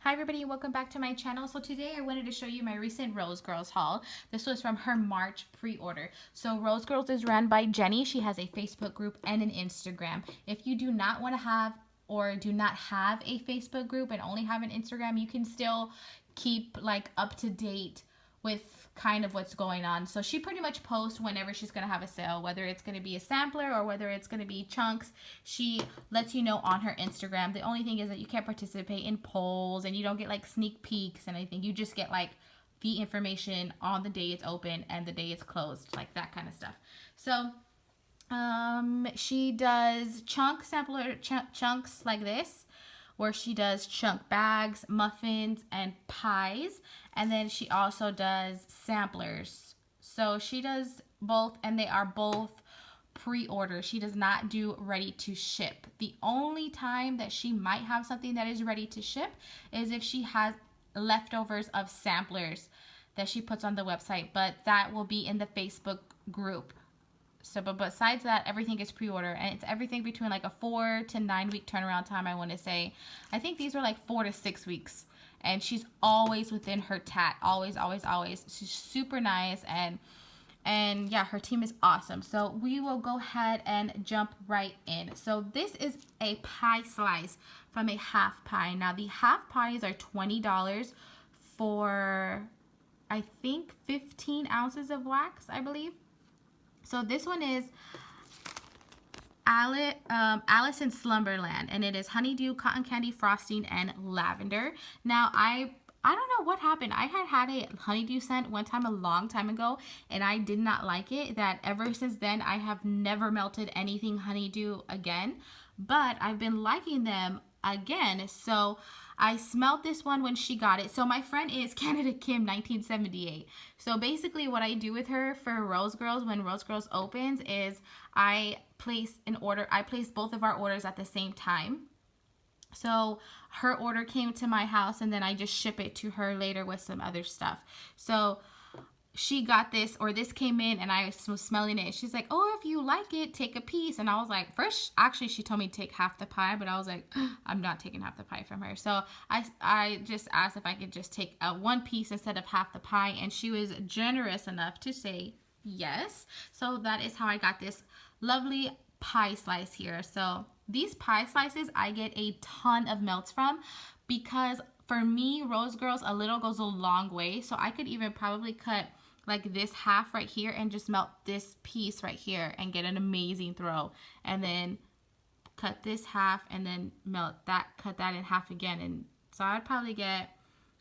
Hi everybody, welcome back to my channel. So today I wanted to show you my recent Rose Girls haul. This was from her March pre-order. So Rose Girls is run by Jenny. She has a Facebook group and an Instagram. If you do not want to have or do not have a Facebook group and only have an Instagram, you can still keep like up to date with kind of what's going on. So she pretty much posts whenever she's going to have a sale, whether it's going to be a sampler or whether it's going to be chunks. She lets you know on her Instagram. The only thing is that you can't participate in polls and you don't get like sneak peeks and anything. You just get like the information on the day it's open and the day it's closed, like that kind of stuff. So she does chunk sampler chunks like this, where she does chunk bags, muffins, and pies. And then she also does samplers. So she does both, and they are both pre-order. She does not do ready to ship. The only time that she might have something that is ready to ship is if she has leftovers of samplers that she puts on the website, but that will be in the Facebook group. So, but besides that, everything is pre-order, and it's everything between like a 4 to 9 week turnaround time. I want to say, I think these were like 4 to 6 weeks, and she's always within her tat, always, always, always. She's super nice, and yeah, her team is awesome. So we will go ahead and jump right in. So this is a pie slice from a half pie. Now the half pies are $20 for, I think, 15 ounces of wax, I believe. So this one is Alice in Slumberland, and it is honeydew, cotton candy frosting, and lavender. Now I don't know what happened. I had a honeydew scent one time a long time ago, and I did not like it. That ever since then, I have never melted anything honeydew again. But I've been liking them again. So I smelled this one when she got it. So my friend is Canada Kim 1978. So basically what I do with her for Rose Girls when Rose Girls opens is I place an order. I place both of our orders at the same time. So her order came to my house, and then I just ship it to her later with some other stuff. So she got this, or this came in, and I was smelling it. She's like, oh, if you like it, take a piece. And I was like, first, actually, she told me to take half the pie, but I was like, I'm not taking half the pie from her. So I just asked if I could just take one piece instead of half the pie, and she was generous enough to say yes. So that is how I got this lovely pie slice here. So these pie slices I get a ton of melts from, because for me, Rose Girls, a little goes a long way. So I could even probably cut like this half right here and just melt this piece right here and get an amazing throw, and then cut this half and then melt that, cut that in half again. And so I'd probably get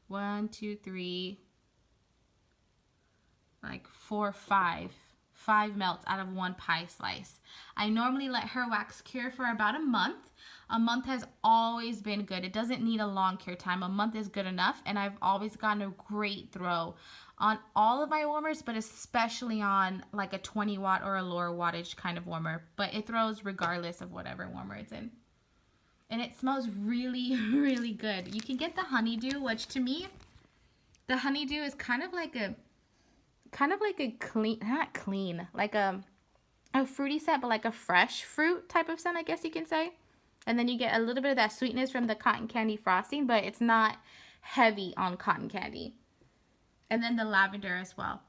1, 2, 3, like 4, 5 melts out of one pie slice. I normally let her wax cure for about a month. A month has always been good. It doesn't need a long cure time. A month is good enough, and I've always gotten a great throw on all of my warmers, but especially on like a 20 watt or a lower wattage kind of warmer. But it throws regardless of whatever warmer it's in. And it smells really, really good. You can get the honeydew, which to me, the honeydew is kind of like a clean, not clean, like a fruity scent, but like a fresh fruit type of scent, I guess you can say. And then you get a little bit of that sweetness from the cotton candy frosting, but it's not heavy on cotton candy. And then the lavender as well.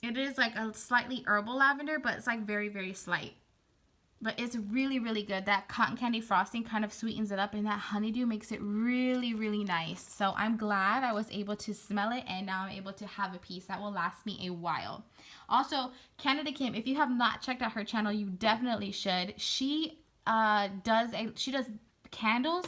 It is like a slightly herbal lavender, but it's like very, very slight. But it's really, really good. That cotton candy frosting kind of sweetens it up, and that honeydew makes it really, really nice. So I'm glad I was able to smell it, and now I'm able to have a piece that will last me a while. Also, Canada Kim, if you have not checked out her channel, you definitely should. She does candles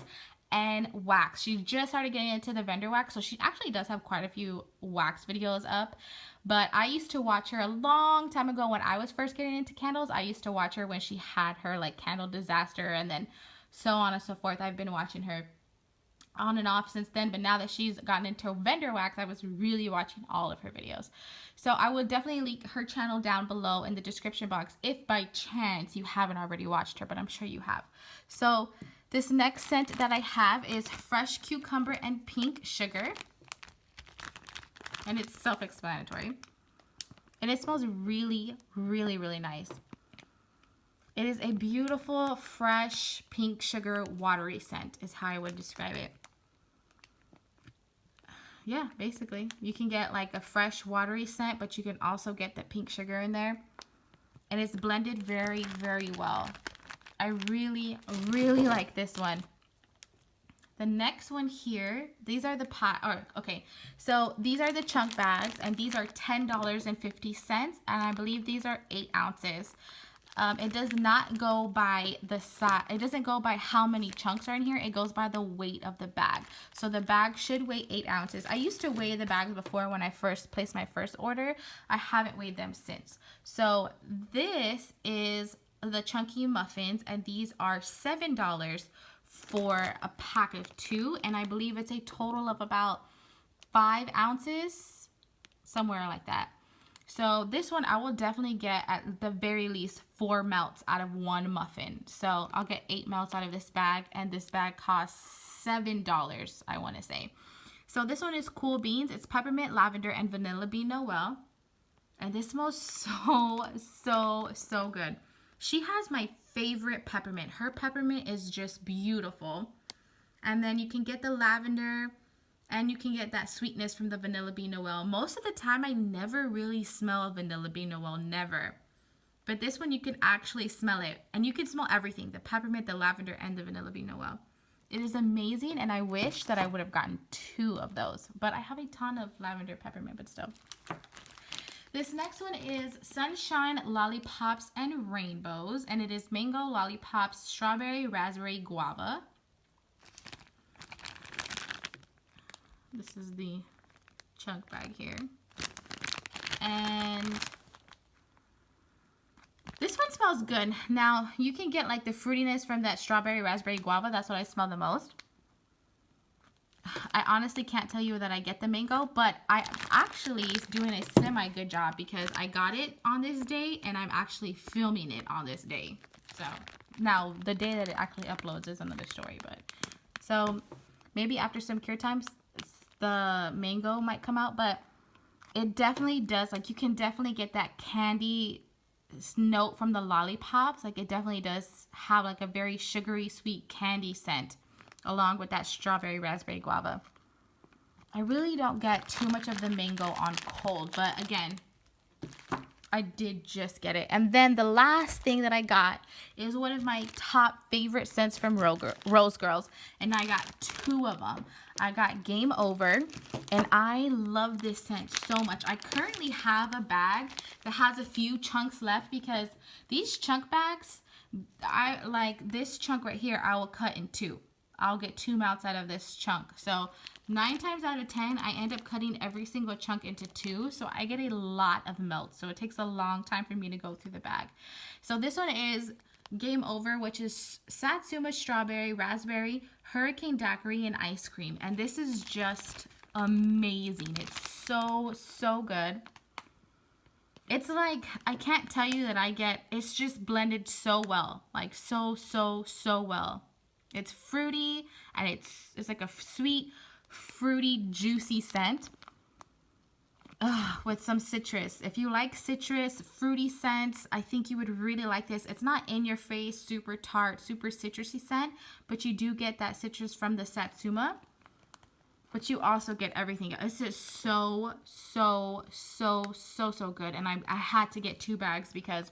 and wax. She just started getting into the vendor wax, so she actually does have quite a few wax videos up. But I used to watch her a long time ago when I was first getting into candles. I used to watch her when she had her like candle disaster, and then so on and so forth. I've been watching her on and off since then, but now that she's gotten into vendor wax, I was really watching all of her videos. So I will definitely link her channel down below in the description box if by chance you haven't already watched her, but I'm sure you have. So this next scent that I have is Fresh Cucumber and Pink Sugar. And it's self-explanatory. And it smells really, really, really nice. It is a beautiful, fresh, pink sugar, watery scent is how I would describe it. yeah, basically. You can get like a fresh watery scent, but you can also get the pink sugar in there. And it's blended very, very well. I really, really like this one. The next one here, these are the so these are the chunk bags, and these are $10.50, and I believe these are 8 ounces. It does not go by the size. It doesn't go by how many chunks are in here. It goes by the weight of the bag. So the bag should weigh 8 ounces. I used to weigh the bags before when I first placed my first order. I haven't weighed them since. So this is the chunky muffins, and these are $7 for a pack of 2, and I believe it's a total of about 5 ounces, somewhere like that. So this one I will definitely get at the very least 4 melts out of 1 muffin. So I'll get 8 melts out of this bag, and this bag costs $7, I want to say. So this one is Cool Beans. It's peppermint, lavender, and vanilla bean Noel. And this smells so good. She has my favorite peppermint. Her peppermint is just beautiful. And then you can get the lavender, and you can get that sweetness from the vanilla bean Noel. Most of the time, I never really smell a vanilla bean Noel, never. But this one, you can actually smell it. And you can smell everything, the peppermint, the lavender, and the vanilla bean Noel. It is amazing, and I wish that I would have gotten 2 of those. But I have a ton of lavender peppermint, but still. This next one is Sunshine Lollipops and Rainbows, and it is mango, lollipops, strawberry, raspberry, guava. This is the chunk bag here. And this one smells good. Now, you can get like the fruitiness from that strawberry, raspberry, guava. That's what I smell the most. I honestly can't tell you that I get the mango, but I actually doing a semi-good job because I got it on this day and I'm actually filming it on this day. So now the day that it actually uploads is another story, but so maybe after some cure times the mango might come out, but it definitely does, like, you can definitely get that candy note from the lollipops. Like, it definitely does have like a very sugary sweet candy scent along with that strawberry, raspberry, guava. I really don't get too much of the mango on cold, but again, I did just get it. And then the last thing that I got is one of my top favorite scents from Rose Girls, and I got 2 of them. I got Game Over, and I love this scent so much. I currently have a bag that has a few chunks left because these chunk bags, I like this chunk right here, I will cut in 2. I'll get 2 melts out of this chunk. So 9 times out of 10, I end up cutting every single chunk into 2. So I get a lot of melts. So it takes a long time for me to go through the bag. So this one is Game Over, which is Satsuma Strawberry, Raspberry, Hurricane Daiquiri, and Ice Cream. And this is just amazing. It's so good. It's like, I can't tell you that it's just blended so well. Like so well. It's fruity, and it's like a sweet, fruity, juicy scent with some citrus. If you like citrus, fruity scents, I think you would really like this. It's not in your face, super tart, super citrusy scent, but you do get that citrus from the Satsuma. But you also get everything. This is so good. And I had to get 2 bags because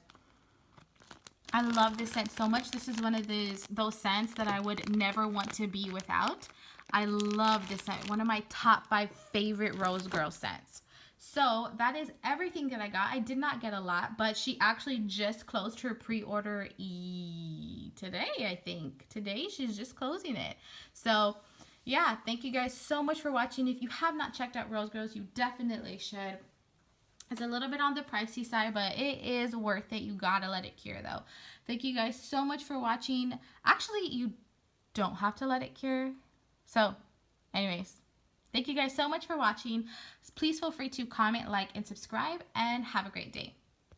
I love this scent so much. This is one of those scents that I would never want to be without. I love this scent. One of my top 5 favorite Rose Girl scents. So that is everything that I got. I did not get a lot, but she actually just closed her pre-order today, I think. Today, she's just closing it. So yeah, thank you guys so much for watching. If you have not checked out Rose Girls, you definitely should. It's a little bit on the pricey side, but it is worth it. You gotta let it cure, though. Thank you guys so much for watching. Actually, you don't have to let it cure. So, anyways, thank you guys so much for watching. Please feel free to comment, like, and subscribe, and have a great day.